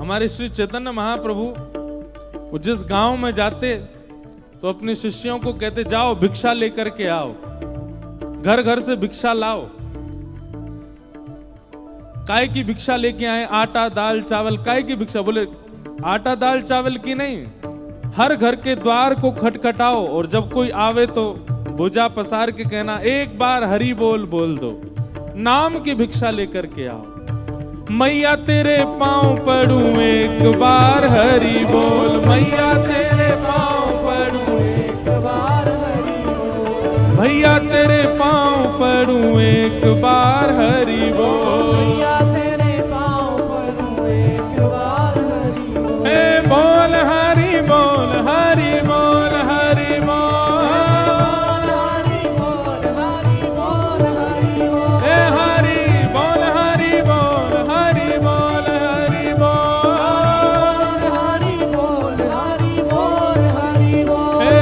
हमारे श्री चैतन्य महाप्रभु वो जिस गांव में जाते तो अपने शिष्यों को कहते, जाओ भिक्षा लेकर के आओ, घर घर से भिक्षा लाओ। काय की भिक्षा लेके आए? आटा दाल चावल। काय की भिक्षा? बोले आटा दाल चावल की नहीं, हर घर के द्वार को खटखटाओ और जब कोई आवे तो भुजा पसार के कहना, एक बार हरि बोल बोल दो, नाम की भिक्षा लेकर के आओ। मैया तेरे पांव पड़ूं एक बार हरि बोल, मैया तेरे पांव पड़ूं एक बार हरि बोल, भैया तेरे पांव पड़ूं एक बार हरि बोल, भैया तेरे पांव पड़ूं एक बार हरि बोल, हे बोल हरि बोल हरि बोल हरि बोल, हरि बोल हरि बोल हरि बोल, हे हरि बोल हरि बोल हरि बोल हरि बोल, हरि बोल हरि बोल हरि बोल, हे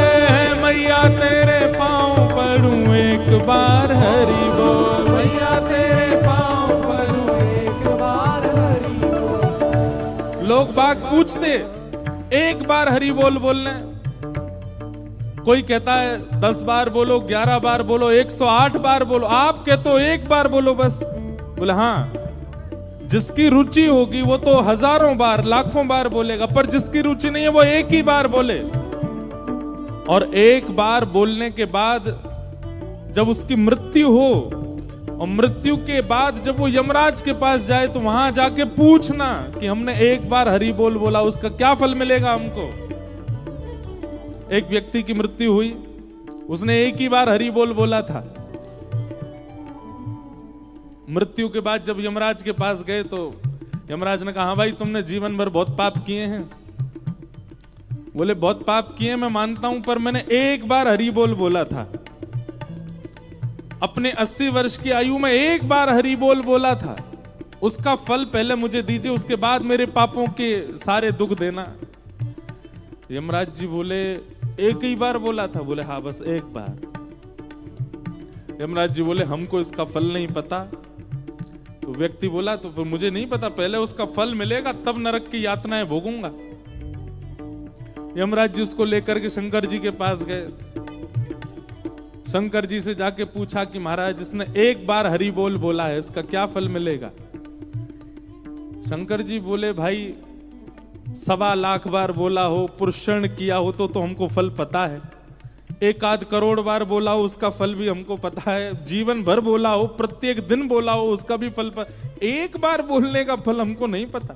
मैया तेरे पांव पड़ूं एक बार हरि बोल, मैया तेरे पांव पड़ूं एक बार हरि बोल। लोग बाग पूछते, एक बार हरि बोल बोलने, कोई कहता है 10 बार बोलो, 11 बार बोलो, 108 बार बोलो, आप कहते हो एक बार बोलो बस। बोले हाँ, जिसकी रुचि होगी वो तो हजारों बार लाखों बार बोलेगा, पर जिसकी रुचि नहीं है वो एक ही बार बोले। और एक बार बोलने के बाद जब उसकी मृत्यु हो और मृत्यु के बाद जब वो यमराज के पास जाए तो वहां जाके पूछना कि हमने एक बार हरि बोल बोला, उसका क्या फल मिलेगा हमको। एक व्यक्ति की मृत्यु हुई, उसने एक ही बार हरि बोल बोला था। मृत्यु के बाद जब यमराज के पास गए तो यमराज ने कहा, हाँ भाई तुमने जीवन भर बहुत पाप किए हैं। बोले बहुत पाप किए मैं मानता हूं, पर मैंने एक बार हरि बोल बोला था। अपने 80 वर्ष की आयु में एक बार हरि बोल बोला था, उसका फल पहले मुझे दीजिए, उसके बाद मेरे पापों के सारे दुख देना। यमराज जी बोले एक ही बार बोला था? बोले हाँ बस एक बार। यमराज जी बोले हमको इसका फल नहीं पता। तो व्यक्ति बोला तो मुझे नहीं पता, पहले उसका फल मिलेगा तब नरक की यातनाएं भोगूंगा। यमराज जी उसको लेकर के शंकर जी के पास गए। शंकर जी से जाके पूछा कि महाराज इसने एक बार हरि बोल बोला है, इसका क्या फल मिलेगा। शंकर जी बोले भाई 1.25 लाख बार बोला हो, पुरुषण किया हो तो हमको फल पता है। 1 करोड़ बार बोला हो उसका फल भी हमको पता है। जीवन भर बोला हो, प्रत्येक दिन बोला हो उसका भी फल एक बार बोलने का फल हमको नहीं पता।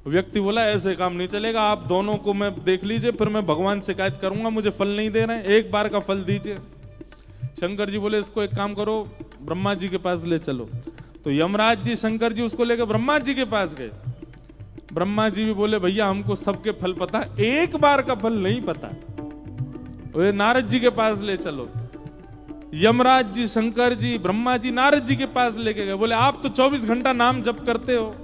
व्यक्ति बोला ऐसे काम नहीं चलेगा, आप दोनों को मैं देख लीजिए, फिर मैं भगवान शिकायत करूंगा, मुझे फल नहीं दे रहे हैं, एक बार का फल दीजिए। शंकर जी बोले इसको एक काम करो, ब्रह्मा जी के पास ले चलो। तो यमराज जी शंकर जी उसको लेकर ब्रह्मा जी के पास गए। ब्रह्मा जी भी बोले भैया हमको सबके फल पता है, एक बार का फल नहीं पता। वो नारद जी के पास ले चलो। यमराज जी शंकर जी ब्रह्मा जी नारद जी के पास लेके गए। बोले आप तो 24 घंटा नाम जप करते हो,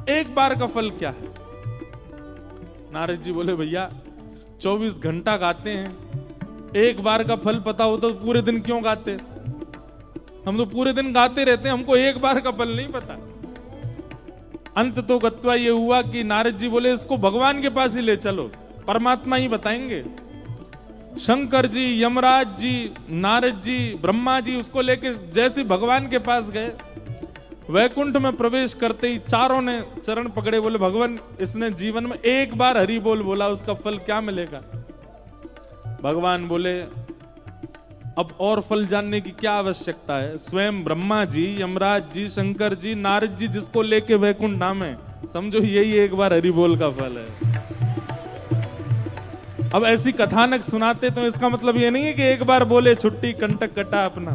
एक बार का फल क्या है। नारद जी बोले भैया 24 घंटा गाते हैं, एक बार का फल पता हो तो पूरे दिन क्यों गाते। हम तो पूरे दिन गाते रहते हैं, हमको एक बार का फल नहीं पता। अंत तो गत्वा ये हुआ कि नारद जी बोले इसको भगवान के पास ही ले चलो, परमात्मा ही बताएंगे। शंकर जी यमराज जी नारद जी ब्रह्मा जी उसको लेके जैसे भगवान के पास गए, वैकुंठ में प्रवेश करते ही चारों ने चरण पकड़े। बोले भगवान इसने जीवन में एक बार हरि बोल बोला, उसका फल क्या मिलेगा। भगवान बोले अब और फल जानने की क्या आवश्यकता है। स्वयं ब्रह्मा जी यमराज जी शंकर जी नारद जी जिसको लेके वैकुंठ नाम है, समझो यही एक बार हरि बोल का फल है। अब ऐसी कथानक सुनाते तो इसका मतलब ये नहीं है कि एक बार बोले छुट्टी कंटक कटा अपना।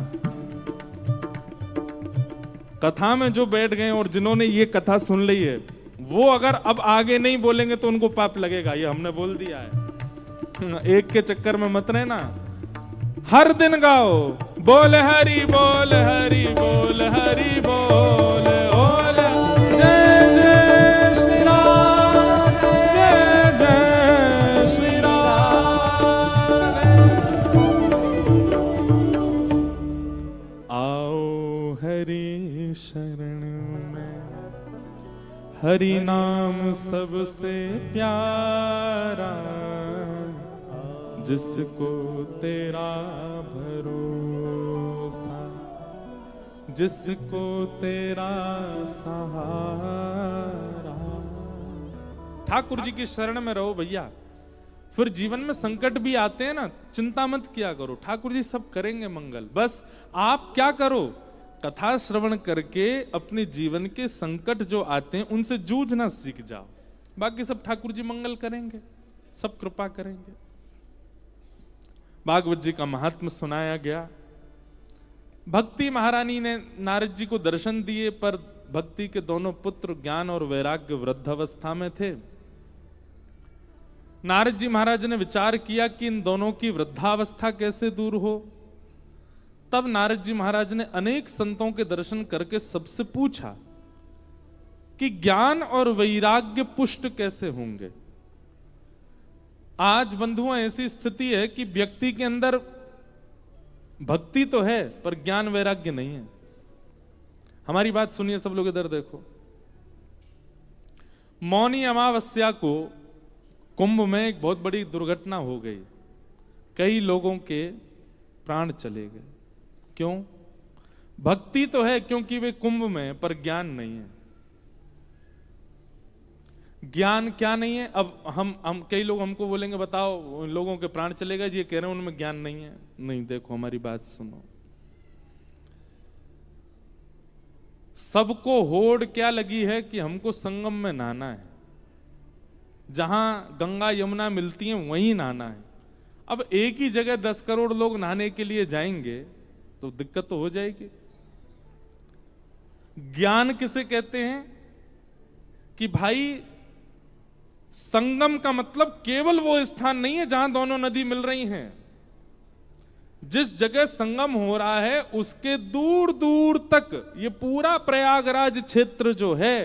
कथा में जो बैठ गए और जिन्होंने ये कथा सुन ली है, वो अगर अब आगे नहीं बोलेंगे तो उनको पाप लगेगा, ये हमने बोल दिया है। एक के चक्कर में मत रहना, हर दिन गाओ बोल हरि बोल हरि बोल हरि बोल बोल जय जय श्री राम जय जय श्री राम। आओ हरि शरण में हरि नाम सबसे प्यारा, जिसको तेरा भरोसा, जिसको तेरा सहारा। ठाकुर जी की शरण में रहो भैया। फिर जीवन में संकट भी आते हैं ना, चिंता मत किया करो, ठाकुर जी सब करेंगे मंगल। बस आप क्या करो, कथा श्रवण करके अपने जीवन के संकट जो आते हैं उनसे जूझना सीख जाओ। बाकी सब ठाकुर जी मंगल करेंगे, सब कृपा करेंगे। भागवत जी का महात्म सुनाया गया। भक्ति महारानी ने नारद जी को दर्शन दिए, पर भक्ति के दोनों पुत्र ज्ञान और वैराग्य वृद्धावस्था में थे। नारद जी महाराज ने विचार किया कि इन दोनों की वृद्धावस्था कैसे दूर हो। तब नारद जी महाराज ने अनेक संतों के दर्शन करके सबसे पूछा कि ज्ञान और वैराग्य पुष्ट कैसे होंगे। आज बंधुओं ऐसी स्थिति है कि व्यक्ति के अंदर भक्ति तो है पर ज्ञान वैराग्य नहीं है। हमारी बात सुनिए सब लोग, इधर देखो। मौनी अमावस्या को कुंभ में एक बहुत बड़ी दुर्घटना हो गई, कई लोगों के प्राण चले गए। क्यों? भक्ति तो है क्योंकि वे कुंभ में, पर ज्ञान नहीं है। ज्ञान क्या नहीं है? अब हम कई लोग हमको बोलेंगे बताओ लोगों के प्राण चले गए, ये कह रहे हैं उनमें ज्ञान नहीं है। नहीं, देखो हमारी बात सुनो। सबको होड़ क्या लगी है कि हमको संगम में नहाना है, जहां गंगा यमुना मिलती हैं वहीं नहाना है। अब एक ही जगह 10 करोड़ लोग नहाने के लिए जाएंगे तो दिक्कत तो हो जाएगी। ज्ञान किसे कहते हैं कि भाई संगम का मतलब केवल वो स्थान नहीं है जहां दोनों नदी मिल रही हैं। जिस जगह संगम हो रहा है उसके दूर दूर तक ये पूरा प्रयागराज क्षेत्र जो है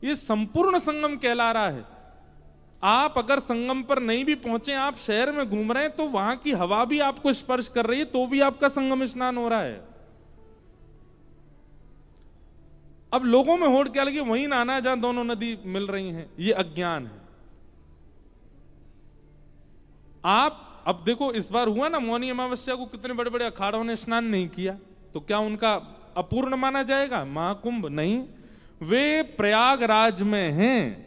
ये संपूर्ण संगम कहला रहा है। आप अगर संगम पर नहीं भी पहुंचे, आप शहर में घूम रहे हैं तो वहां की हवा भी आपको स्पर्श कर रही है, तो भी आपका संगम स्नान हो रहा है। अब लोगों में होड़ क्या लगी, वहीं नहाना है जहां दोनों नदी मिल रही हैं, ये अज्ञान है। आप अब देखो इस बार हुआ ना मौनी अमावस्या को कितने बड़े बड़े अखाड़ों ने स्नान नहीं किया, तो क्या उनका अपूर्ण माना जाएगा? महाकुंभ नहीं, वे प्रयागराज में हैं,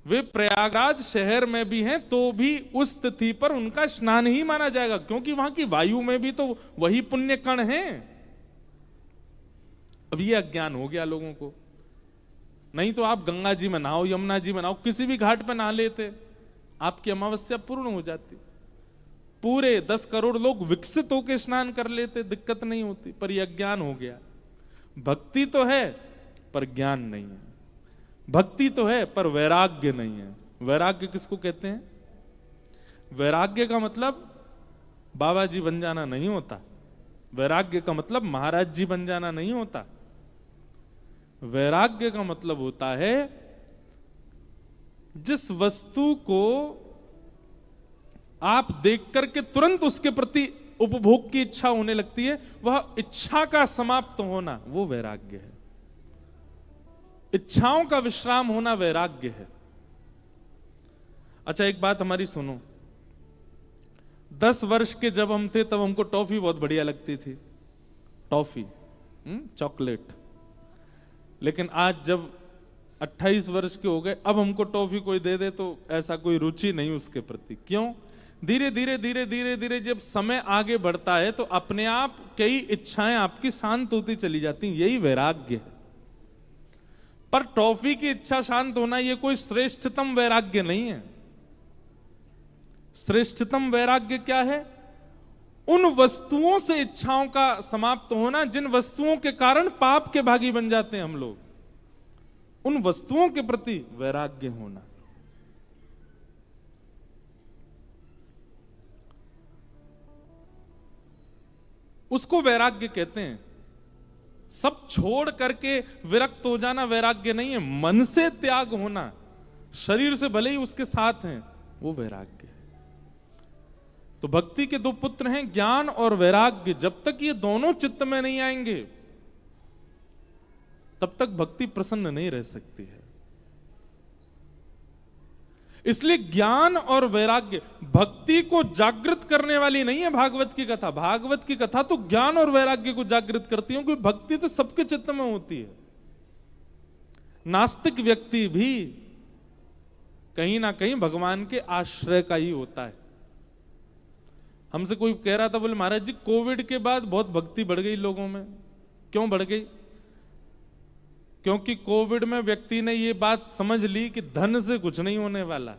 वे प्रयागराज शहर में भी हैं, तो भी उस तिथि पर उनका स्नान ही माना जाएगा, क्योंकि वहां की वायु में भी तो वही पुण्य कण हैं। अब ये अज्ञान हो गया लोगों को। नहीं तो आप गंगा जी में नहाओ, यमुना जी में नहाओ, किसी भी घाट पर नहा लेते, आपकी अमावस्या पूर्ण हो जाती। पूरे 10 करोड़ लोग विकसित होकर स्नान कर लेते, दिक्कत नहीं होती। पर यह अज्ञान हो गया। भक्ति तो है पर ज्ञान नहीं है, भक्ति तो है पर वैराग्य नहीं है। वैराग्य किसको कहते हैं? वैराग्य का मतलब बाबा जी बन जाना नहीं होता। वैराग्य का मतलब महाराज जी बन जाना नहीं होता। वैराग्य का मतलब होता है जिस वस्तु को आप देख करके तुरंत उसके प्रति उपभोग की इच्छा होने लगती है, वह इच्छा का समाप्त होना, वो वैराग्य है। इच्छाओं का विश्राम होना वैराग्य है। अच्छा एक बात हमारी सुनो, 10 वर्ष के जब हम थे तब हमको टॉफी बहुत बढ़िया लगती थी, टॉफी, चॉकलेट। लेकिन आज जब 28 वर्ष के हो गए, अब हमको टॉफी कोई दे दे तो ऐसा कोई रुचि नहीं उसके प्रति। क्यों? धीरे धीरे धीरे धीरे धीरे जब समय आगे बढ़ता है तो अपने आप कई इच्छाएं आपकी शांत होती चली जाती हैं, यही वैराग्य है। पर टॉफी की इच्छा शांत होना यह कोई श्रेष्ठतम वैराग्य नहीं है। श्रेष्ठतम वैराग्य क्या है? उन वस्तुओं से इच्छाओं का समाप्त होना जिन वस्तुओं के कारण पाप के भागी बन जाते हैं हम लोग, उन वस्तुओं के प्रति वैराग्य होना। उसको वैराग्य कहते हैं। सब छोड़ करके विरक्त हो जाना वैराग्य नहीं है, मन से त्याग होना, शरीर से भले ही उसके साथ हैं, वो वैराग्य है। तो भक्ति के 2 पुत्र हैं, ज्ञान और वैराग्य। जब तक ये दोनों चित्त में नहीं आएंगे तब तक भक्ति प्रसन्न नहीं रह सकती है। इसलिए ज्ञान और वैराग्य भक्ति को जागृत करने वाली नहीं है। भागवत की कथा, भागवत की कथा तो ज्ञान और वैराग्य को जागृत करती है, क्योंकि भक्ति तो सबके चित्त में होती है। नास्तिक व्यक्ति भी कहीं ना कहीं भगवान के आश्रय का ही होता है। हमसे कोई कह रहा था, बोले महाराज जी कोविड के बाद बहुत भक्ति बढ़ गई लोगों में। क्यों बढ़ गई? क्योंकि कोविड में व्यक्ति ने ये बात समझ ली कि धन से कुछ नहीं होने वाला,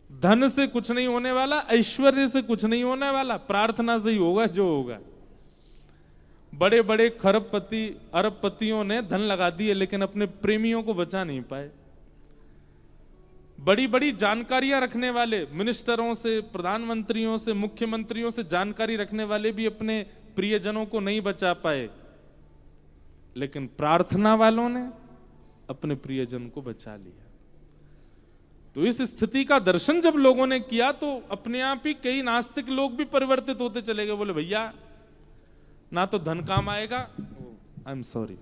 धन से कुछ नहीं होने वाला, ऐश्वर्य से कुछ नहीं होने वाला, प्रार्थना से ही होगा जो होगा। बड़े बड़े खरबपति अरबपतियों ने धन लगा दिए लेकिन अपने प्रेमियों को बचा नहीं पाए। बड़ी बड़ी जानकारियां रखने वाले मिनिस्टरों से, प्रधानमंत्रियों से, मुख्यमंत्रियों से जानकारी रखने वाले भी अपने प्रियजनों को नहीं बचा पाए, लेकिन प्रार्थना वालों ने अपने प्रियजन को बचा लिया। तो इस स्थिति का दर्शन जब लोगों ने किया तो अपने आप ही कई नास्तिक लोग भी परिवर्तित होते चले गए। बोले भैया ना तो धन काम आएगा, आई एम सॉरी,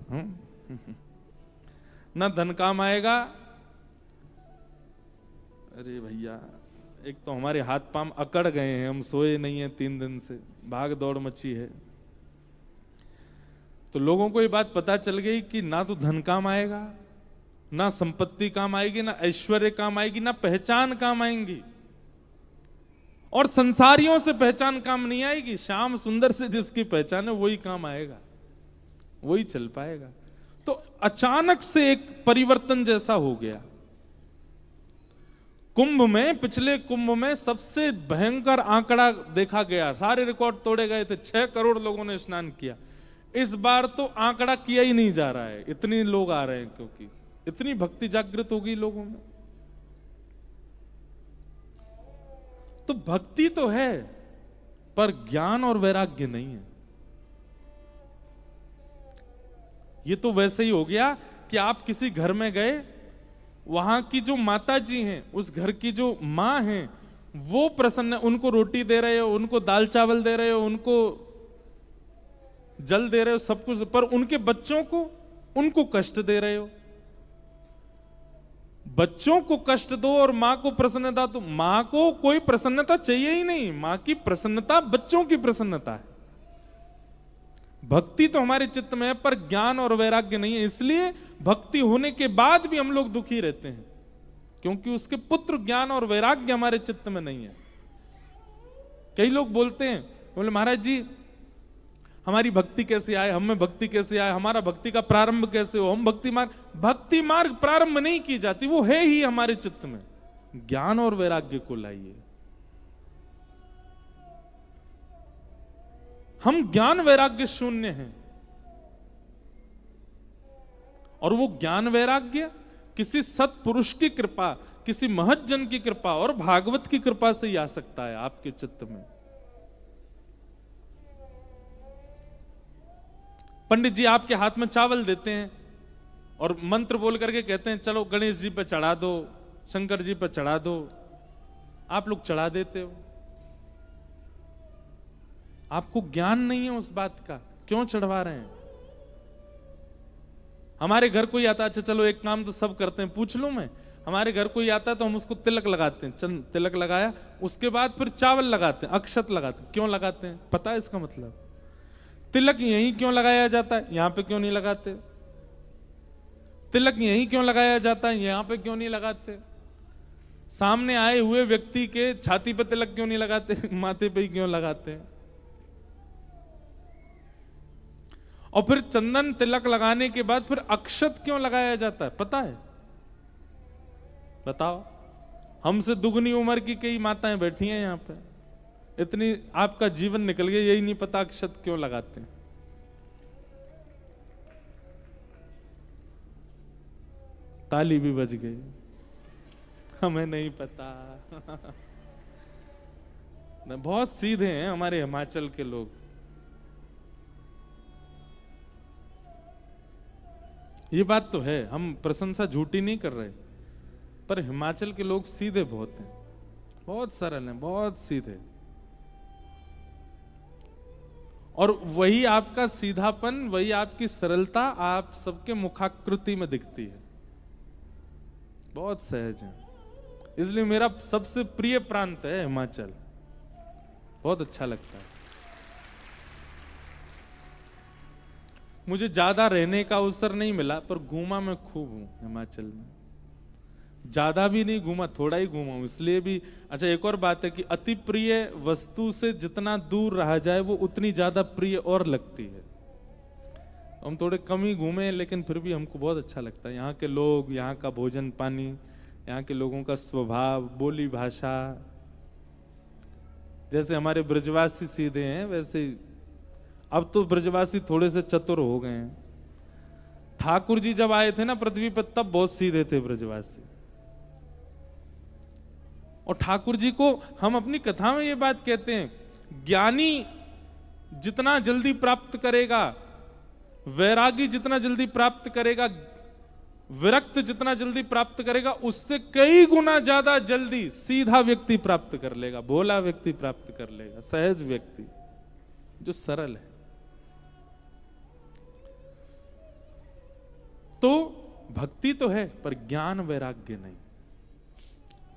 ना धन काम आएगा। अरे भैया एक तो हमारे हाथ पांव अकड़ गए हैं, हम सोए नहीं हैं 3 दिन से, भाग दौड़ मची है। तो लोगों को ये बात पता चल गई कि ना तो धन काम आएगा, ना संपत्ति काम आएगी, ना ऐश्वर्य काम आएगी, ना पहचान काम आएंगी, और संसारियों से पहचान काम नहीं आएगी। श्याम सुंदर से जिसकी पहचान है वही काम आएगा, वही चल पाएगा। तो अचानक से एक परिवर्तन जैसा हो गया। कुंभ में, पिछले कुंभ में सबसे भयंकर आंकड़ा देखा गया, सारे रिकॉर्ड तोड़े गए थे, 6 करोड़ लोगों ने स्नान किया। इस बार तो आंकड़ा किया ही नहीं जा रहा है, इतने लोग आ रहे हैं, क्योंकि इतनी भक्ति जागृत हो गई लोगों में। तो भक्ति तो है पर ज्ञान और वैराग्य नहीं है। ये तो वैसे ही हो गया कि आप किसी घर में गए, वहां की जो माता जी हैं, उस घर की जो मां हैं, वो प्रसन्न, उनको रोटी दे रहे हो, उनको दाल चावल दे रहे हो, उनको जल दे रहे हो, सब कुछ, पर उनके बच्चों को, उनको कष्ट दे रहे हो। बच्चों को कष्ट दो और मां को प्रसन्नता, तो मां को कोई प्रसन्नता चाहिए ही नहीं। मां की प्रसन्नता बच्चों की प्रसन्नता है। भक्ति तो हमारे चित्त में है पर ज्ञान और वैराग्य नहीं है। इसलिए भक्ति होने के बाद भी हम लोग दुखी रहते हैं, क्योंकि उसके पुत्र ज्ञान और वैराग्य हमारे चित्त में नहीं है। कई लोग बोलते हैं, बोले महाराज जी हमारी भक्ति कैसे आए, हमें भक्ति कैसे आए, हमारा भक्ति का प्रारंभ कैसे हो, हम भक्ति मार्ग प्रारंभ नहीं की जाती, वो है ही हमारे चित्त में। ज्ञान और वैराग्य को लाइए। हम ज्ञान वैराग्य शून्य हैं, और वो ज्ञान वैराग्य किसी सत्पुरुष की कृपा, किसी महत जन की कृपा और भागवत की कृपा से ही आ सकता है आपके चित्त में। पंडित जी आपके हाथ में चावल देते हैं और मंत्र बोल करके कहते हैं चलो गणेश जी पे चढ़ा दो, शंकर जी पे चढ़ा दो। आप लोग चढ़ा देते हो, आपको ज्ञान नहीं है उस बात का, क्यों चढ़वा रहे हैं? हमारे घर कोई आता, अच्छा चलो एक काम तो सब करते हैं, पूछ लूं मैं, हमारे घर कोई आता तो हम उसको तिलक लगाते हैं, चंद तिलक लगाया, उसके बाद फिर चावल लगाते हैं, अक्षत लगाते हैं। क्यों लगाते हैं? पता है इसका मतलब? तिलक यहीं क्यों लगाया जाता है, यहां पे क्यों नहीं लगाते? तिलक यहीं क्यों लगाया जाता है, यहां पे क्यों नहीं लगाते? सामने आए हुए व्यक्ति के छाती पे तिलक क्यों नहीं लगाते, माथे पे ही क्यों लगाते हैं? और फिर चंदन तिलक लगाने के बाद फिर अक्षत क्यों लगाया जाता है, पता है? बताओ। हमसे दुगनी उम्र की कई माताएं बैठी हैं यहां पे, इतनी आपका जीवन निकल गया, यही नहीं पता अक्षत क्यों लगाते हैं। ताली भी बज गई, हमें नहीं पता। बहुत सीधे हैं हमारे हिमाचल के लोग। ये बात तो है, हम प्रशंसा झूठी नहीं कर रहे, पर हिमाचल के लोग सीधे बहुत हैं, बहुत सरल हैं, बहुत सीधे। और वही आपका सीधापन, वही आपकी सरलता आप सबके मुखाकृति में दिखती है, बहुत सहज है। इसलिए मेरा सबसे प्रिय प्रांत है हिमाचल, बहुत अच्छा लगता है। मुझे ज्यादा रहने का अवसर नहीं मिला, पर घूमा मैं खूब हूं हिमाचल में। ज्यादा भी नहीं घूमा, थोड़ा ही घूमा हूं, इसलिए भी। अच्छा, एक और बात है कि अति प्रिय वस्तु से जितना दूर रहा जाए वो उतनी ज्यादा प्रिय और लगती है। हम थोड़े कम ही घूमे, लेकिन फिर भी हमको बहुत अच्छा लगता है। यहाँ के लोग, यहाँ का भोजन पानी, यहाँ के लोगों का स्वभाव, बोली भाषा। जैसे हमारे ब्रजवासी सीधे हैं, वैसे अब तो ब्रजवासी थोड़े से चतुर हो गए हैं। ठाकुर जी जब आए थे ना पृथ्वी पर, तब बहुत सीधे थे ब्रजवासी। और ठाकुर जी को हम अपनी कथा में ये बात कहते हैं, ज्ञानी जितना जल्दी प्राप्त करेगा, वैरागी जितना जल्दी प्राप्त करेगा, विरक्त जितना जल्दी प्राप्त करेगा, उससे कई गुना ज्यादा जल्दी सीधा व्यक्ति प्राप्त कर लेगा, भोला व्यक्ति प्राप्त कर लेगा, सहज व्यक्ति जो सरल है। तो भक्ति तो है, पर ज्ञान वैराग्य नहीं।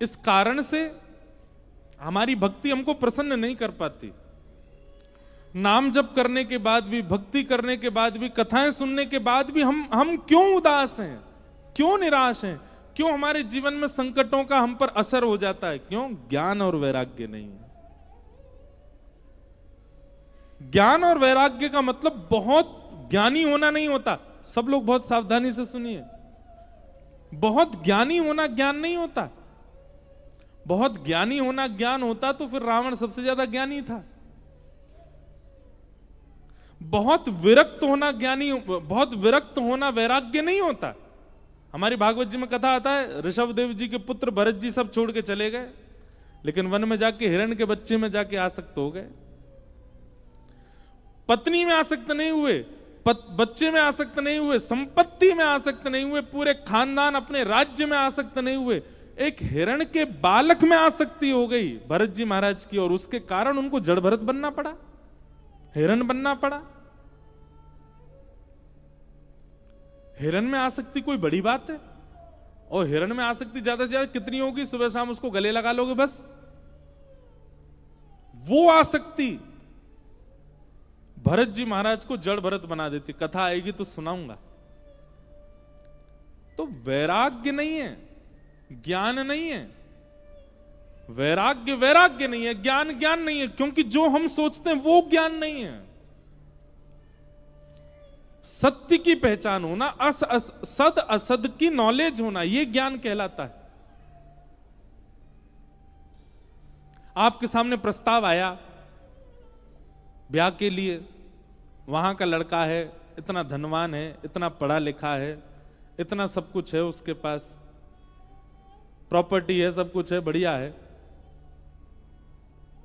इस कारण से हमारी भक्ति हमको प्रसन्न नहीं कर पाती। नाम जप करने के बाद भी, भक्ति करने के बाद भी, कथाएं सुनने के बाद भी हम क्यों उदास हैं, क्यों निराश हैं, क्यों हमारे जीवन में संकटों का हम पर असर हो जाता है? क्यों? ज्ञान और वैराग्य नहीं है। ज्ञान और वैराग्य का मतलब बहुत ज्ञानी होना नहीं होता। सब लोग बहुत सावधानी से सुनिए, बहुत ज्ञानी होना ज्ञान नहीं होता। बहुत ज्ञानी होना ज्ञान होता तो फिर रावण सबसे ज्यादा ज्ञानी था। बहुत विरक्त होना ज्ञानी, बहुत विरक्त होना वैराग्य नहीं होता। हमारी भागवत जी में कथा आता है, ऋषभ देव जी के पुत्र भरत जी सब छोड़ के चले गए, लेकिन वन में जाके हिरण के बच्चे में जाके आसक्त हो गए। पत्नी में आसक्त नहीं हुए, बच्चे में आसक्त नहीं हुए, संपत्ति में आसक्त नहीं हुए, पूरे खानदान अपने राज्य में आसक्त नहीं हुए, एक हिरण के बालक में आसक्ति हो गई भरत जी महाराज की, और उसके कारण उनको जड़ भरत बनना पड़ा, हिरण बनना पड़ा। हिरण में आसक्ति कोई बड़ी बात है? और हिरण में आसक्ति ज्यादा से ज्यादा कितनी होगी? सुबह शाम उसको गले लगा लोगे बस। वो आसक्ति भरत जी महाराज को जड़ भरत बना देती। कथा आएगी तो सुनाऊंगा। तो वैराग्य नहीं है, ज्ञान नहीं है। वैराग्य वैराग्य नहीं है, ज्ञान ज्ञान नहीं है, क्योंकि जो हम सोचते हैं वो ज्ञान नहीं है। सत्य की पहचान होना, सद असद की नॉलेज होना, यह ज्ञान कहलाता है। आपके सामने प्रस्ताव आया ब्याह के लिए, वहां का लड़का है, इतना धनवान है, इतना पढ़ा लिखा है, इतना सब कुछ है उसके पास, प्रॉपर्टी है, सब कुछ है, बढ़िया है।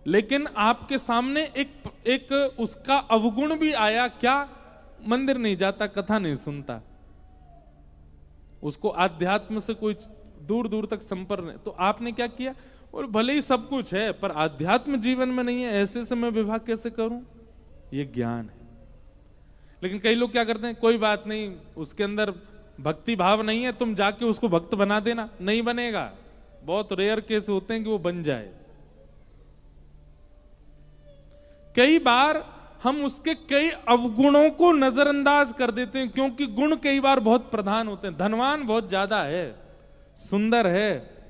लेकिन आपके सामने एक उसका अवगुण भी आया। क्या? मंदिर नहीं जाता, कथा नहीं सुनता, उसको आध्यात्म से कोई दूर दूर तक संपर्क नहीं। तो आपने क्या किया? और भले ही सब कुछ है पर आध्यात्म जीवन में नहीं है, ऐसे से मैं विवाह कैसे करूं? ये ज्ञान है। लेकिन कई लोग क्या करते हैं, कोई बात नहीं, उसके अंदर भक्ति भाव नहीं है, तुम जाके उसको भक्त बना देना। नहीं बनेगा। बहुत रेयर केस होते हैं कि वो बन जाए। कई बार हम उसके कई अवगुणों को नजरअंदाज कर देते हैं, क्योंकि गुण कई बार बहुत प्रधान होते हैं। धनवान बहुत ज्यादा है, सुंदर है,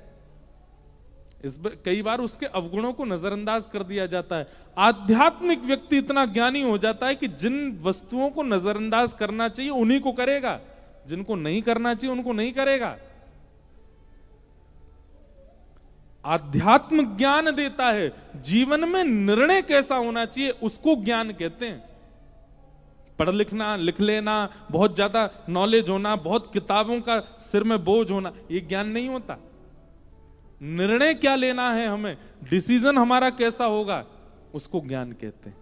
कई बार उसके अवगुणों को नजरअंदाज कर दिया जाता है। आध्यात्मिक व्यक्ति इतना ज्ञानी हो जाता है कि जिन वस्तुओं को नजरअंदाज करना चाहिए उन्हीं को करेगा, जिनको नहीं करना चाहिए उनको नहीं करेगा। आध्यात्म ज्ञान देता है। जीवन में निर्णय कैसा होना चाहिए उसको ज्ञान कहते हैं। पढ़ लिखना, लिख लेना, बहुत ज्यादा नॉलेज होना, बहुत किताबों का सिर में बोझ होना, ये ज्ञान नहीं होता। निर्णय क्या लेना है हमें, डिसीजन हमारा कैसा होगा, उसको ज्ञान कहते हैं।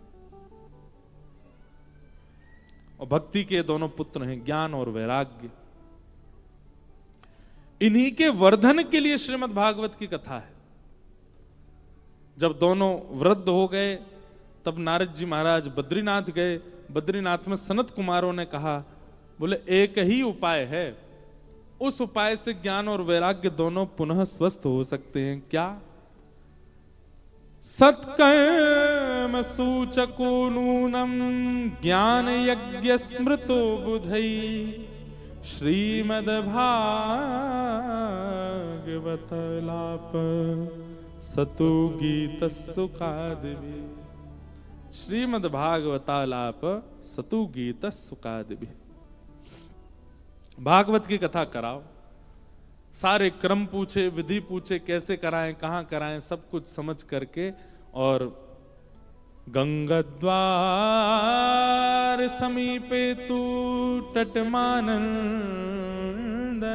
और भक्ति के दोनों पुत्र हैं, ज्ञान और वैराग्य। इन्हीं के वर्धन के लिए श्रीमद् भागवत की कथा है। जब दोनों वृद्ध हो गए, तब नारद जी महाराज बद्रीनाथ गए। बद्रीनाथ में सनत कुमारों ने कहा, बोले एक ही उपाय है, उस उपाय से ज्ञान और वैराग्य दोनों पुनः स्वस्थ हो सकते हैं। क्या? सत्कर्म सूचको नूनम ज्ञान यज्ञ स्मृतो बुधई श्रीमद् भागवत लाप सतु गीत सुखादिभी। श्रीमद् भागवतालाप सतु गीत सुखादिभी। भागवत की कथा कराओ, सारे क्रम पूछे, विधि पूछे, कैसे कराएं, कहां कराएं, सब कुछ समझ करके, और गंगाद्वार समीपे तु तटमानंद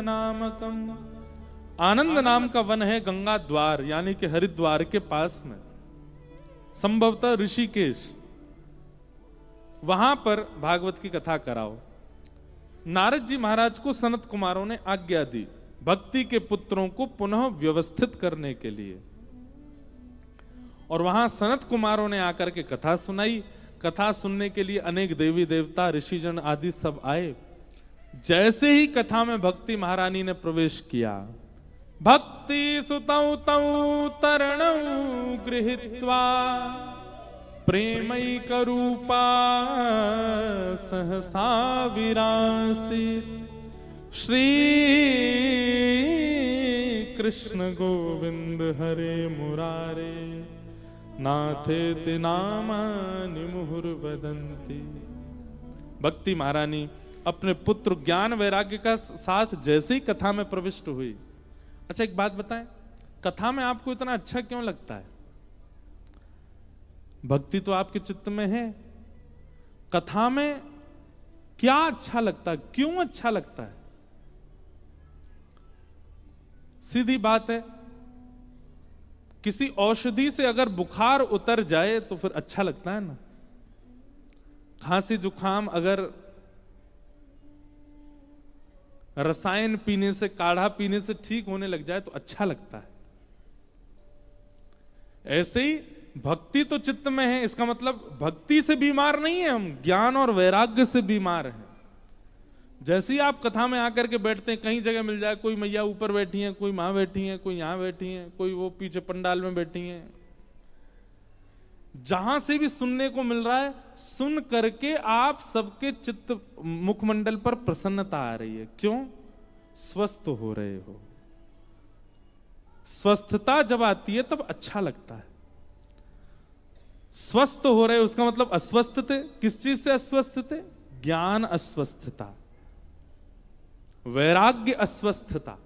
नामकम। आनंद नाम का वन है गंगा द्वार, यानी कि हरिद्वार के पास में, संभवतः ऋषिकेश। वहां पर भागवत की कथा कराओ। नारद जी महाराज को सनत कुमारों ने आज्ञा दी भक्ति के पुत्रों को पुनः व्यवस्थित करने के लिए, और वहां सनत कुमारों ने आकर के कथा सुनाई। कथा सुनने के लिए अनेक देवी देवता, ऋषिजन आदि सब आए। जैसे ही कथा में भक्ति महारानी ने प्रवेश किया, भक्ति सुतौ तौ तरणौ गृहीत्वा प्रेमैक रूपा सहसा विरासीत्। श्री कृष्ण गोविंद हरे मुरारे नाथेति नामानि मुहुर्वदन्ति। भक्ति महारानी अपने पुत्र ज्ञान वैराग्य का साथ जैसे ही कथा में प्रविष्ट हुई। अच्छा एक बात बताएं, कथा में आपको इतना अच्छा क्यों लगता है? भक्ति तो आपके चित्त में है, कथा में क्या अच्छा लगता है, क्यों अच्छा लगता है? सीधी बात है, किसी औषधि से अगर बुखार उतर जाए तो फिर अच्छा लगता है ना। खांसी जुकाम अगर रसायन पीने से, काढ़ा पीने से ठीक होने लग जाए तो अच्छा लगता है। ऐसे ही भक्ति तो चित्त में है, इसका मतलब भक्ति से बीमार नहीं है हम, ज्ञान और वैराग्य से बीमार हैं। जैसे ही आप कथा में आकर के बैठते हैं, कहीं जगह मिल जाए, कोई मैया ऊपर बैठी हैं, कोई मां बैठी हैं, कोई यहां बैठी हैं, कोई वो पीछे पंडाल में बैठी हैं, जहां से भी सुनने को मिल रहा है, सुन करके आप सबके चित्त मुखमंडल पर प्रसन्नता आ रही है। क्यों? स्वस्थ हो रहे हो। स्वस्थता जब आती है तब अच्छा लगता है। स्वस्थ हो रहे, उसका मतलब अस्वस्थ थे। किस चीज से अस्वस्थ थे? ज्ञान अस्वस्थता, वैराग्य अस्वस्थता,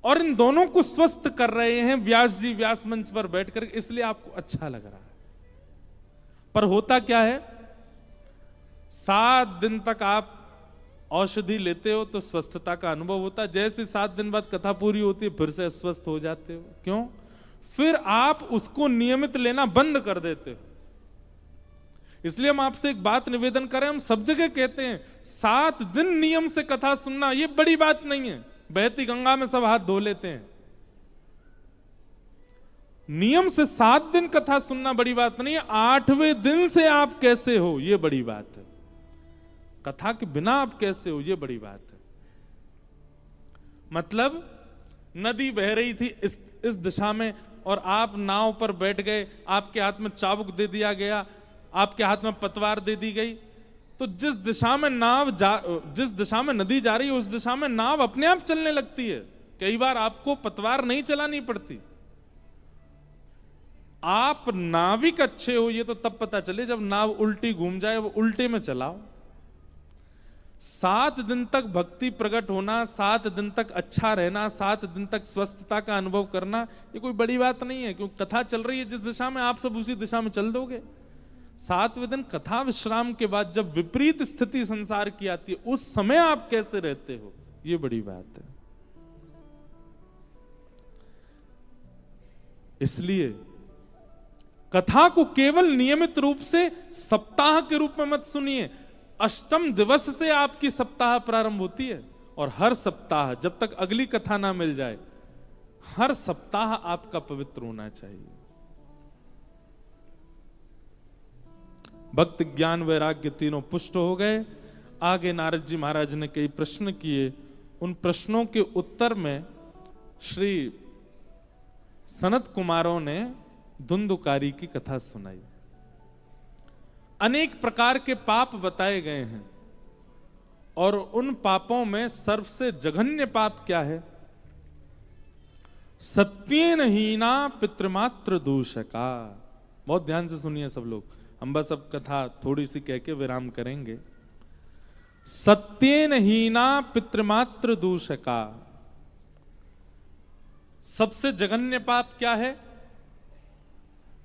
और इन दोनों को स्वस्थ कर रहे हैं व्यास जी व्यास मंच पर बैठकर, इसलिए आपको अच्छा लग रहा है। पर होता क्या है, 7 दिन तक आप औषधि लेते हो तो स्वस्थता का अनुभव होता है। जैसे 7 दिन बाद कथा पूरी होती है फिर से अस्वस्थ हो जाते हो। क्यों? फिर आप उसको नियमित लेना बंद कर देते हो। इसलिए हम आपसे एक बात निवेदन करें, हम सब जगह कहते हैं 7 दिन नियम से कथा सुनना ये बड़ी बात नहीं है। बहती गंगा में सब हाथ धो लेते हैं। नियम से 7 दिन कथा सुनना बड़ी बात नहीं है, 8वें दिन से आप कैसे हो ये बड़ी बात है। कथा के बिना आप कैसे हो ये बड़ी बात है। मतलब नदी बह रही थी इस दिशा में और आप नाव पर बैठ गए, आपके हाथ में चाबुक दे दिया गया, आपके हाथ में पतवार दे दी गई, तो जिस दिशा में नदी जा रही है उस दिशा में नाव अपने आप चलने लगती है। कई बार आपको पतवार नहीं चलानी पड़ती। आप नाविक अच्छे हो ये तो तब पता चले जब नाव उल्टी घूम जाए, वो उल्टे में चलाओ। 7 दिन तक भक्ति प्रकट होना, 7 दिन तक अच्छा रहना, 7 दिन तक स्वस्थता का अनुभव करना, ये कोई बड़ी बात नहीं है। क्योंकि कथा चल रही है जिस दिशा में, आप सब उसी दिशा में चल दोगे। 7वें दिन कथा विश्राम के बाद जब विपरीत स्थिति संसार की आती है उस समय आप कैसे रहते हो ये बड़ी बात है। इसलिए कथा को केवल नियमित रूप से सप्ताह के रूप में मत सुनिए। अष्टम दिवस से आपकी सप्ताह प्रारंभ होती है और हर सप्ताह जब तक अगली कथा ना मिल जाए, हर सप्ताह आपका पवित्र होना चाहिए। भक्ति ज्ञान वैराग्य तीनों पुष्ट हो गए। आगे नारद जी महाराज ने कई प्रश्न किए। उन प्रश्नों के उत्तर में श्री सनत कुमारों ने धुंधुकारी की कथा सुनाई। अनेक प्रकार के पाप बताए गए हैं और उन पापों में सबसे जघन्य पाप क्या है? सत्येन हीना पितृमात्र दूषका। बहुत ध्यान से सुनिए सब लोग, हम बस अब कथा थोड़ी सी कह के विराम करेंगे। सत्येन हीना पितृमात्र दूषका, सबसे जघन्य पाप क्या है?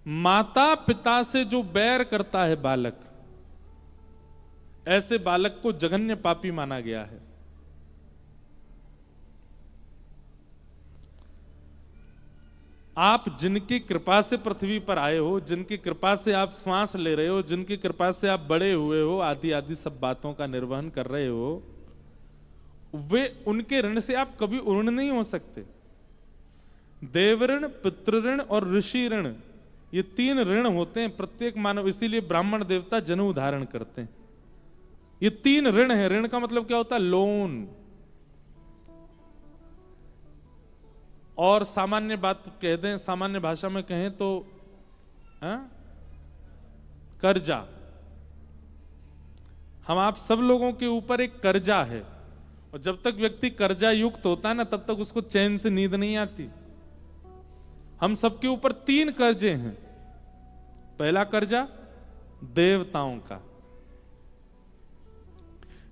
माता पिता से जो बैर करता है बालक, ऐसे बालक को जघन्य पापी माना गया है। आप जिनकी कृपा से पृथ्वी पर आए हो, जिनकी कृपा से आप श्वास ले रहे हो, जिनकी कृपा से आप बड़े हुए हो, आदि आदि सब बातों का निर्वहन कर रहे हो, वे उनके ऋण से आप कभी ऋण नहीं हो सकते। देव ऋण, पितृ ऋण और ऋषि ऋण, ये तीन ऋण होते हैं प्रत्येक मानव। इसीलिए ब्राह्मण देवता जनेऊ धारण करते हैं। ये तीन ऋण है। ऋण का मतलब क्या होता है? लोन। और सामान्य बात कह दें, सामान्य भाषा में कहें तो कर्जा। हम आप सब लोगों के ऊपर एक कर्जा है, और जब तक व्यक्ति कर्जा युक्त होता है ना, तब तक उसको चैन से नींद नहीं आती। हम सबके ऊपर तीन कर्जे हैं। पहला कर्जा देवताओं का।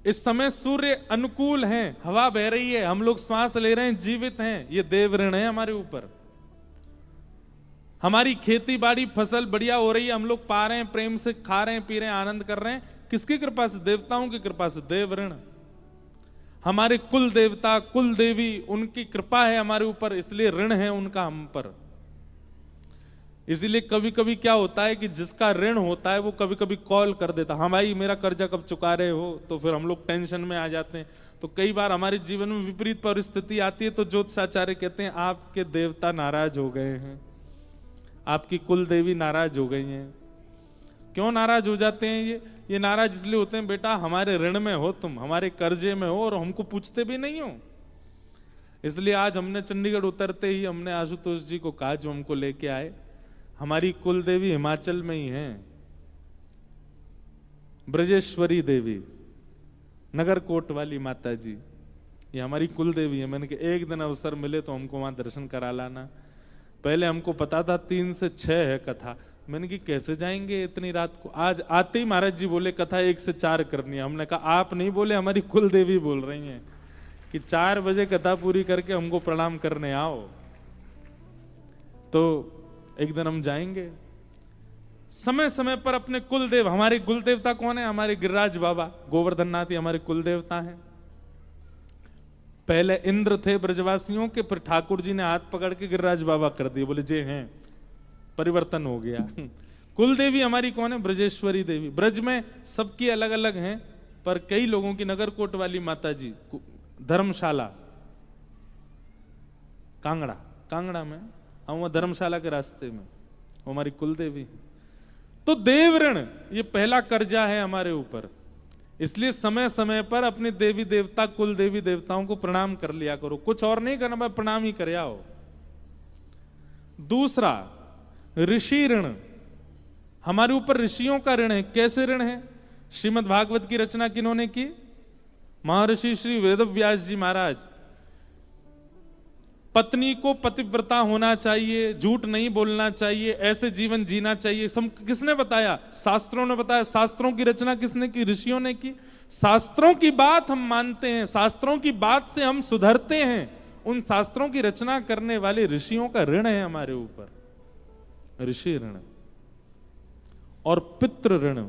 इस समय सूर्य अनुकूल हैं, हवा बह रही है, हम लोग श्वास ले रहे हैं, जीवित हैं, ये देव ऋण है हमारे ऊपर। हमारी खेती बाड़ी फसल बढ़िया हो रही है, हम लोग पा रहे हैं, प्रेम से खा रहे हैं, पी रहे हैं, आनंद कर रहे हैं। किसकी कृपा से? देवताओं की कृपा से, देव ऋण। हमारे कुल देवता कुल देवी, उनकी कृपा है हमारे ऊपर, इसलिए ऋण है उनका हम पर। इसीलिए कभी कभी क्या होता है कि जिसका ऋण होता है वो कभी कभी कॉल कर देता, हाँ भाई मेरा कर्जा कब चुका रहे हो, तो फिर हम लोग टेंशन में आ जाते हैं। तो कई बार हमारे जीवन में विपरीत परिस्थिति आती है, तो ज्योतिषाचार्य कहते हैं आपके देवता नाराज हो गए हैं, आपकी कुल देवी नाराज हो गई हैं। क्यों नाराज हो जाते हैं? ये नाराज इसलिए होते हैं, बेटा हमारे ऋण में हो तुम, हमारे कर्जे में हो और हमको पूछते भी नहीं हो। इसलिए आज हमने चंडीगढ़ उतरते ही हमने आशुतोष जी को कहा, जो हमको लेके आए, हमारी कुल देवी हिमाचल में ही हैं, ब्रजेश्वरी देवी, नगरकोट वाली माता जी, ये हमारी कुल देवी है। मैंने कहा एक दिन अवसर मिले तो हमको वहां दर्शन करा लाना। पहले हमको पता था 3 से 6 है कथा। मैंने कहा कैसे जाएंगे इतनी रात को? आज आते ही महाराज जी बोले कथा 1 से 4 करनी है। हमने कहा आप नहीं बोले, हमारी कुल देवी बोल रही हैं कि 4 बजे कथा पूरी करके हमको प्रणाम करने आओ। तो एक दिन हम जाएंगे। समय समय पर अपने कुल देव, हमारे कुल देवता कौन है? हमारे गिरिराज बाबा गोवर्धन नाथ ही हमारे कुल देवता हैं। पहले इंद्र थे ब्रजवासियों के, फिर ठाकुर जी ने हाथ पकड़ के गिरिराज बाबा कर दिए, बोले जे हैं, परिवर्तन हो गया। कुल देवी हमारी कौन है? ब्रजेश्वरी देवी। ब्रज में सबकी अलग अलग हैं, पर कई लोगों की नगरकोट वाली माता जी, धर्मशाला कांगड़ा में, हम धर्मशाला के रास्ते में, वो हमारी कुल देवी। तो देव ऋण ये पहला कर्जा है हमारे ऊपर। इसलिए समय समय पर अपने देवी देवता कुल देवी देवताओं को प्रणाम कर लिया करो। कुछ और नहीं करना, प्रणाम ही कर आओ। दूसरा ऋषि ऋण, हमारे ऊपर ऋषियों का ऋण है। कैसे ऋण है? श्रीमद् भागवत की रचना किन्होंने की? महर्षि श्री वेदव्यास जी महाराज। पत्नी को पतिव्रता होना चाहिए, झूठ नहीं बोलना चाहिए, ऐसे जीवन जीना चाहिए। किसने बताया? शास्त्रों ने बताया। शास्त्रों की रचना किसने की? ऋषियों ने की। शास्त्रों की बात हम मानते हैं, शास्त्रों की बात से हम सुधरते हैं। उन शास्त्रों की रचना करने वाले ऋषियों का ऋण है हमारे ऊपर, ऋषि ऋण। और पितृ ऋण,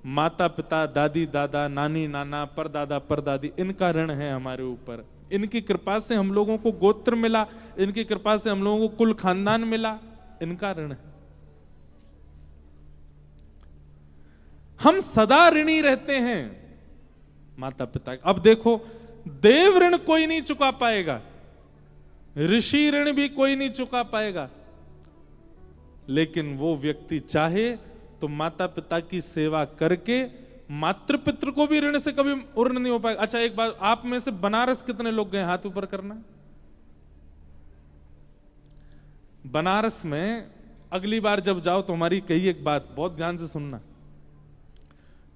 माता पिता दादी दादा नानी नाना परदादा परदादी, इनका ऋण है हमारे ऊपर। इनकी कृपा से हम लोगों को गोत्र मिला, इनकी कृपा से हम लोगों को कुल खानदान मिला, इनका ऋण है। हम सदा ऋणी रहते हैं माता पिता। अब देखो, देव ऋण कोई नहीं चुका पाएगा, ऋषि ऋण भी कोई नहीं चुका पाएगा, लेकिन वो व्यक्ति चाहे तो माता पिता की सेवा करके मातृ पितृ को भी ऋण से कभी उर्ण नहीं हो पाएगा। अच्छा एक बात, आप में से बनारस कितने लोग गए, हाथ ऊपर करना। बनारस में अगली बार जब जाओ तो हमारी कही एक बात बहुत ध्यान से सुनना।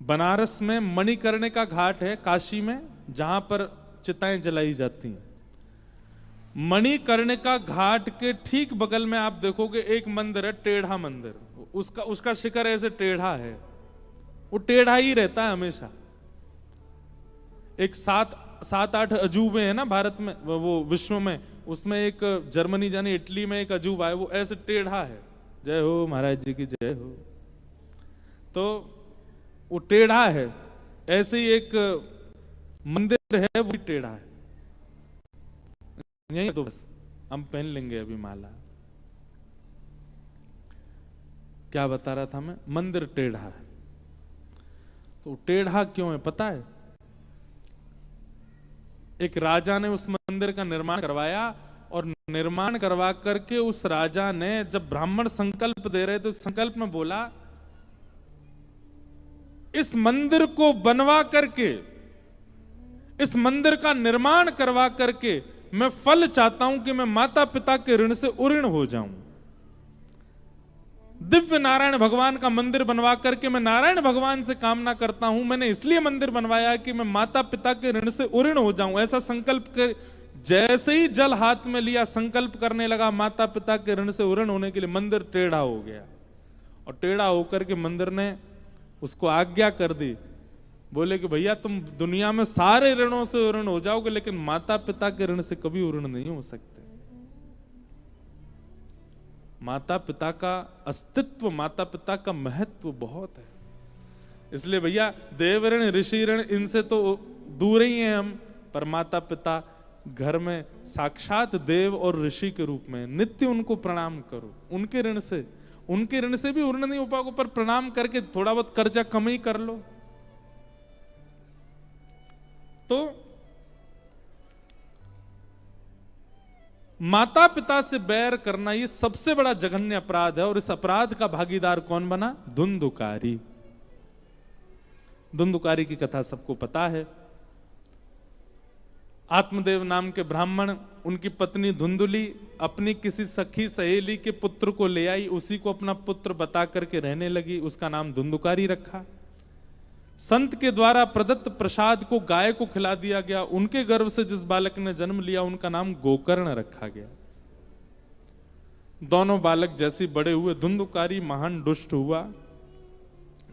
बनारस में मणिकर्णिका घाट है काशी में, जहां पर चिताएं जलाई जाती हैं। मणिकर्णिका घाट के ठीक बगल में आप देखोगे एक मंदिर है, टेढ़ा मंदिर। उसका शिखर ऐसे टेढ़ा है, वो टेढ़ा ही रहता है हमेशा। एक सात आठ अजूबे हैं ना भारत में, वो विश्व में, उसमें एक जर्मनी जाने इटली में एक अजूबा है, वो ऐसे टेढ़ा है। जय हो महाराज जी की जय हो। तो वो टेढ़ा है, ऐसे ही एक मंदिर है वो भी टेढ़ा है। यही तो बस हम पहन लेंगे अभी माला। क्या बता रहा था मैं, मंदिर टेढ़ा है। तो टेढ़ा क्यों है पता है? एक राजा ने उस मंदिर का निर्माण करवाया, और निर्माण करवा करके उस राजा ने जब ब्राह्मण संकल्प दे रहे थे, उस संकल्प में बोला, इस मंदिर को बनवा करके, इस मंदिर का निर्माण करवा करके मैं फल चाहता हूं कि मैं माता पिता के ऋण से उऋण हो जाऊं। दिव्य नारायण भगवान का मंदिर बनवा करके मैं नारायण भगवान से कामना करता हूं, मैंने इसलिए मंदिर बनवाया कि मैं माता पिता के ऋण से उऋण हो जाऊं। ऐसा संकल्प कर, जैसे ही जल हाथ में लिया, संकल्प करने लगा माता पिता के ऋण से उऋण होने के लिए, मंदिर टेढ़ा हो गया। और टेढ़ा होकर के मंदिर ने उसको आज्ञा कर दी, बोले कि भैया तुम दुनिया में सारे ऋणों से उऋण हो जाओगे, लेकिन माता पिता के ऋण से कभी उऋण नहीं हो सकते। माता पिता का अस्तित्व, माता पिता का महत्व बहुत है। इसलिए भैया देव ऋण ऋषि ऋण इनसे तो दूर ही हैं हम, पर माता पिता घर में साक्षात देव और ऋषि के रूप में, नित्य उनको प्रणाम करो। उनके ऋण से भी उऋण नहीं हो पाओगे, पर प्रणाम करके थोड़ा बहुत कर्जा कम ही कर लो। तो माता पिता से बैर करना ये सबसे बड़ा जघन्य अपराध है, और इस अपराध का भागीदार कौन बना? धुंधुकारी। धुंधुकारी की कथा सबको पता है। आत्मदेव नाम के ब्राह्मण, उनकी पत्नी धुंधुली अपनी किसी सखी सहेली के पुत्र को ले आई, उसी को अपना पुत्र बता करके रहने लगी, उसका नाम धुंधुकारी रखा। संत के द्वारा प्रदत्त प्रसाद को गाय को खिला दिया गया, उनके गर्भ से जिस बालक ने जन्म लिया उनका नाम गोकर्ण रखा गया। दोनों बालक जैसे बड़े हुए, धुंधुकारी महान दुष्ट हुआ,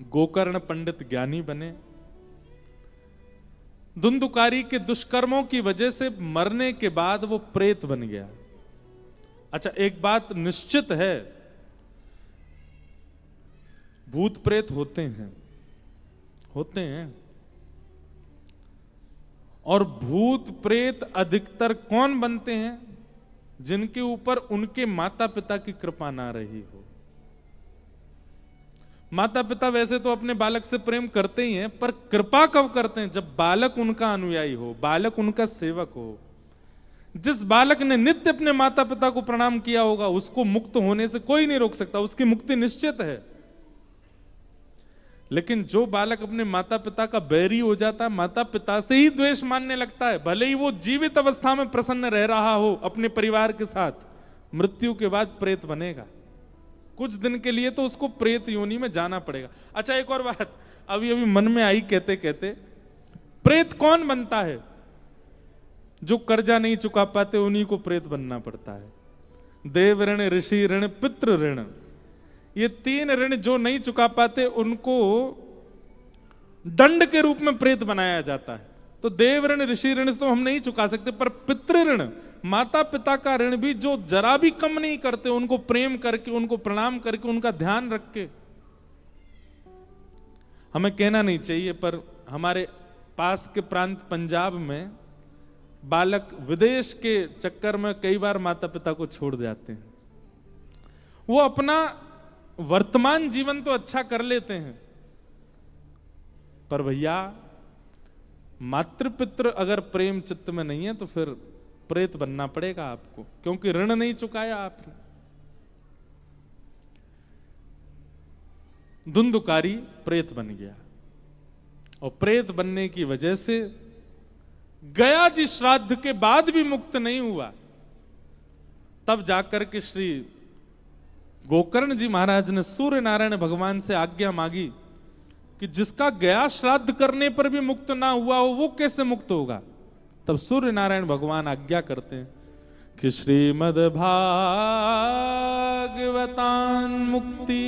गोकर्ण पंडित ज्ञानी बने। धुंधुकारी के दुष्कर्मों की वजह से मरने के बाद वो प्रेत बन गया। अच्छा एक बात निश्चित है, भूत प्रेत होते हैं, और भूत प्रेत अधिकतर कौन बनते हैं? जिनके ऊपर उनके माता पिता की कृपा ना रही हो। माता पिता वैसे तो अपने बालक से प्रेम करते ही हैं, पर कृपा कब करते हैं? जब बालक उनका अनुयायी हो, बालक उनका सेवक हो। जिस बालक ने नित्य अपने माता पिता को प्रणाम किया होगा, उसको मुक्त होने से कोई नहीं रोक सकता, उसकी मुक्ति निश्चित है। लेकिन जो बालक अपने माता पिता का बैरी हो जाता है, माता पिता से ही द्वेष मानने लगता है, भले ही वो जीवित अवस्था में प्रसन्न रह रहा हो अपने परिवार के साथ, मृत्यु के बाद प्रेत बनेगा। कुछ दिन के लिए तो उसको प्रेत योनि में जाना पड़ेगा। अच्छा एक और बात अभी अभी मन में आई कहते कहते, प्रेत कौन बनता है? जो कर्जा नहीं चुका पाते उन्हीं को प्रेत बनना पड़ता है। देव ऋण, ऋषि ऋण, पितृ ऋण, ये तीन ऋण जो नहीं चुका पाते उनको दंड के रूप में प्रेत बनाया जाता है। तो देव ऋण ऋषि ऋण तो हम नहीं चुका सकते, पर पितृ ऋण, माता पिता का ऋण भी जो जरा भी कम नहीं करते, उनको प्रेम करके, उनको प्रणाम करके, उनका ध्यान रख के, हमें कहना नहीं चाहिए पर हमारे पास के प्रांत पंजाब में बालक विदेश के चक्कर में कई बार माता पिता को छोड़ जाते हैं। वो अपना वर्तमान जीवन तो अच्छा कर लेते हैं, पर भैया मातृ पितृ अगर प्रेम चित्त में नहीं है तो फिर प्रेत बनना पड़ेगा आपको, क्योंकि ऋण नहीं चुकाया आपने। धुंधुकारी प्रेत बन गया और प्रेत बनने की वजह से गया जी श्राद्ध के बाद भी मुक्त नहीं हुआ। तब जाकर के श्री गोकर्ण जी महाराज ने सूर्य नारायण भगवान से आज्ञा मांगी कि जिसका गया श्राद्ध करने पर भी मुक्त ना हुआ हो वो कैसे मुक्त होगा। तब सूर्य नारायण भगवान आज्ञा करते हैं कि श्रीमद् भागवतान मुक्ति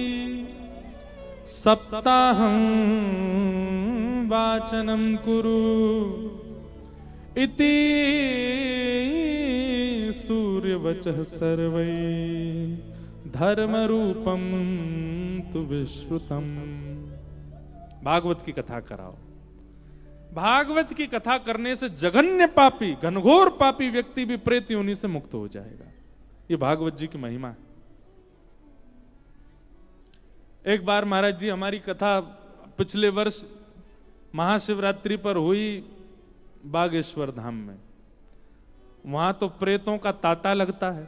सप्ताहं वाचनम कुरु इति सूर्यवचः सर्वै धर्म रूपम तु विश्रुतम। भागवत की कथा कराओ। भागवत की कथा करने से जघन्य पापी, घनघोर पापी व्यक्ति भी प्रेत योनि से मुक्त हो जाएगा। ये भागवत जी की महिमा है। एक बार महाराज जी हमारी कथा पिछले वर्ष महाशिवरात्रि पर हुई बागेश्वर धाम में। वहां तो प्रेतों का तांता लगता है,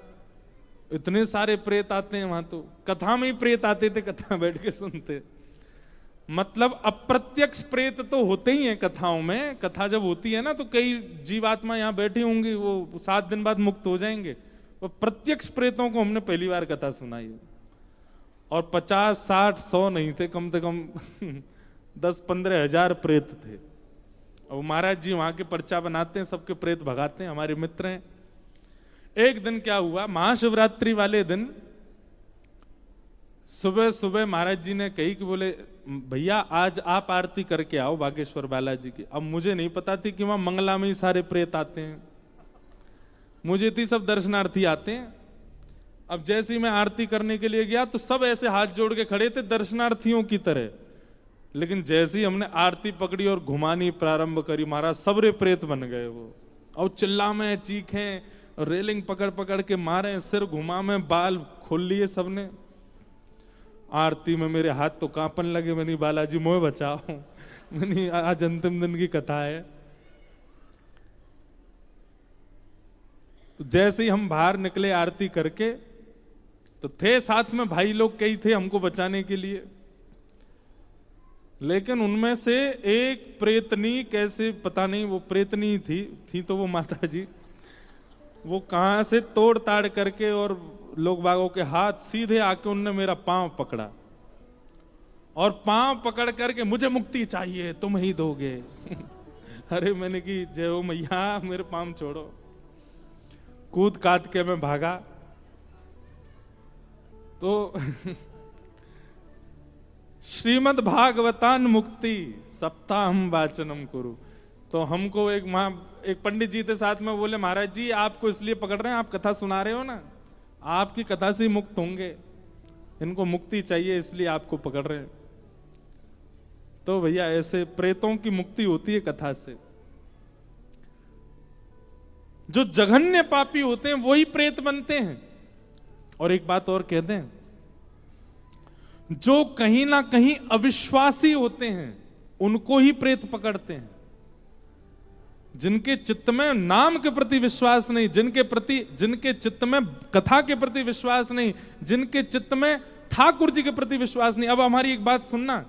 इतने सारे प्रेत आते हैं वहां, तो कथा में ही प्रेत आते थे, कथा बैठ के सुनते। मतलब अप्रत्यक्ष प्रेत तो होते ही हैं कथाओं में। कथा जब होती है ना तो कई जीवात्मा यहां बैठी होंगी, वो 7 दिन बाद मुक्त हो जाएंगे। वो प्रत्यक्ष प्रेतों को हमने पहली बार कथा सुनाई और 50, 60, 100 नहीं थे, कम से कम 10-15 हजार प्रेत थे। और महाराज जी वहां के पर्चा बनाते हैं, सबके प्रेत भगाते हैं, हमारे मित्र हैं। एक दिन क्या हुआ, महाशिवरात्रि वाले दिन सुबह सुबह महाराज जी ने कही कि बोले भैया आज आप आरती करके आओ बागेश्वर बालाजी की। अब मुझे नहीं पता थी कि वहां मंगला में ही सारे प्रेत आते हैं, मुझे थी सब दर्शनार्थी आते हैं। अब जैसे ही मैं आरती करने के लिए गया तो सब ऐसे हाथ जोड़ के खड़े थे दर्शनार्थियों की तरह। लेकिन जैसे ही हमने आरती पकड़ी और घुमानी प्रारंभ करी, महाराज सबरे प्रेत बन गए वो। और चिल्ला में चीखें, रेलिंग पकड़ पकड़ के मारे, सिर घुमा में, बाल खोल लिए सबने। आरती में मेरे हाथ तो कांपन लगे। मैंने बालाजी मोह बचाओ, मैंने आज अंतिम दिन की कथा है। तो जैसे ही हम बाहर निकले आरती करके, तो थे साथ में भाई लोग कई थे हमको बचाने के लिए। लेकिन उनमें से एक प्रेतनी, कैसे पता नहीं वो प्रेतनी थी तो वो माता जी, वो कहां से तोड़ ताड़ करके और लोग बागों के हाथ सीधे आके उनने मेरा पांव पकड़ा और पांव पकड़ करके मुझे मुक्ति चाहिए, तुम ही दोगे। अरे मैंने की जय हो मैया, मेरे पांव छोड़ो। कूद काट के मैं भागा तो श्रीमद् भागवतान मुक्ति सप्ताहं वाचनम कुरु। तो हमको एक पंडित जी थे साथ में, बोले महाराज जी आपको इसलिए पकड़ रहे हैं, आप कथा सुना रहे हो ना, आपकी कथा से मुक्त होंगे, इनको मुक्ति चाहिए इसलिए आपको पकड़ रहे हैं। तो भैया ऐसे प्रेतों की मुक्ति होती है कथा से। जो जघन्य पापी होते हैं वही प्रेत बनते हैं। और एक बात और कहते हैं, जो कहीं ना कहीं अविश्वासी होते हैं उनको ही प्रेत पकड़ते हैं। जिनके चित्त में नाम के प्रति विश्वास नहीं, जिनके चित्त में कथा के प्रति विश्वास नहीं, जिनके चित्त में ठाकुर जी के प्रति विश्वास नहीं। अब हमारी एक बात सुनना,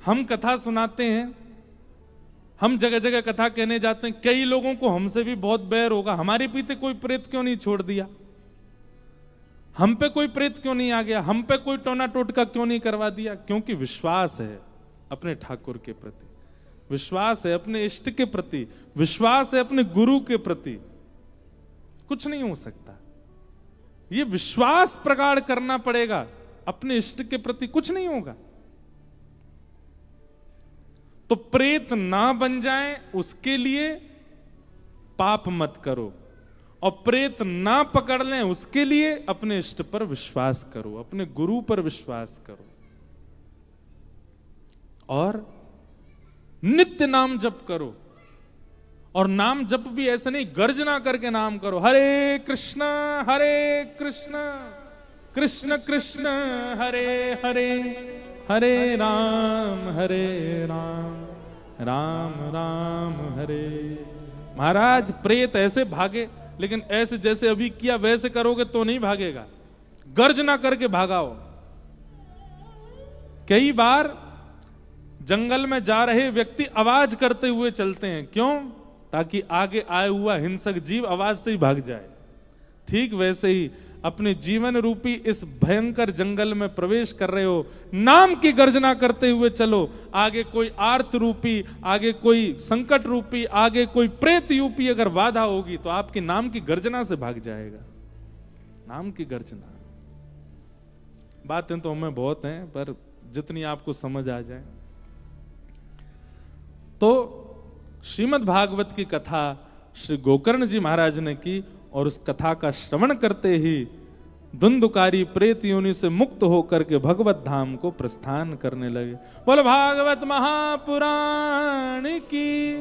हम कथा सुनाते हैं, हम जगह जगह कथा कहने जाते हैं, कई लोगों को हमसे भी बहुत बैर होगा, हमारे पीछे कोई प्रेत क्यों नहीं छोड़ दिया, हम पे कोई प्रेत क्यों नहीं आ गया, हम पे कोई टोना टोटका क्यों नहीं करवा दिया। क्योंकि विश्वास है अपने ठाकुर के प्रति, विश्वास है अपने इष्ट के प्रति, विश्वास है अपने गुरु के प्रति। कुछ नहीं हो सकता, ये विश्वास प्रगाढ़ करना पड़ेगा अपने इष्ट के प्रति, कुछ नहीं होगा। तो प्रेत ना बन जाए उसके लिए पाप मत करो, और प्रेत ना पकड़ लें उसके लिए अपने इष्ट पर विश्वास करो, अपने गुरु पर विश्वास करो। और नित्य नाम जप करो। और नाम जप भी ऐसे नहीं गर्जना करके नाम करो, हरे कृष्ण कृष्ण कृष्ण हरे हरे, हरे राम राम राम हरे। महाराज प्रेत ऐसे भागे, लेकिन ऐसे जैसे अभी किया वैसे करोगे तो नहीं भागेगा। गर्जना करके भागाओ, कई बार जंगल में जा रहे व्यक्ति आवाज करते हुए चलते हैं, क्यों? ताकि आगे आया हुआ हिंसक जीव आवाज से ही भाग जाए। ठीक वैसे ही अपने जीवन रूपी इस भयंकर जंगल में प्रवेश कर रहे हो, नाम की गर्जना करते हुए चलो। आगे कोई आर्त रूपी, आगे कोई संकट रूपी, आगे कोई प्रेत रूपी अगर बाधा होगी तो आपकी नाम की गर्जना से भाग जाएगा। नाम की गर्जना। बातें तो हमें बहुत हैं, पर जितनी आपको समझ आ जाए। तो श्रीमद् भागवत की कथा श्री गोकर्ण जी महाराज ने की, और उस कथा का श्रवण करते ही धुंधुकारी प्रेत योनि से मुक्त होकर के भगवत धाम को प्रस्थान करने लगे। बोलो भागवत महापुराण की।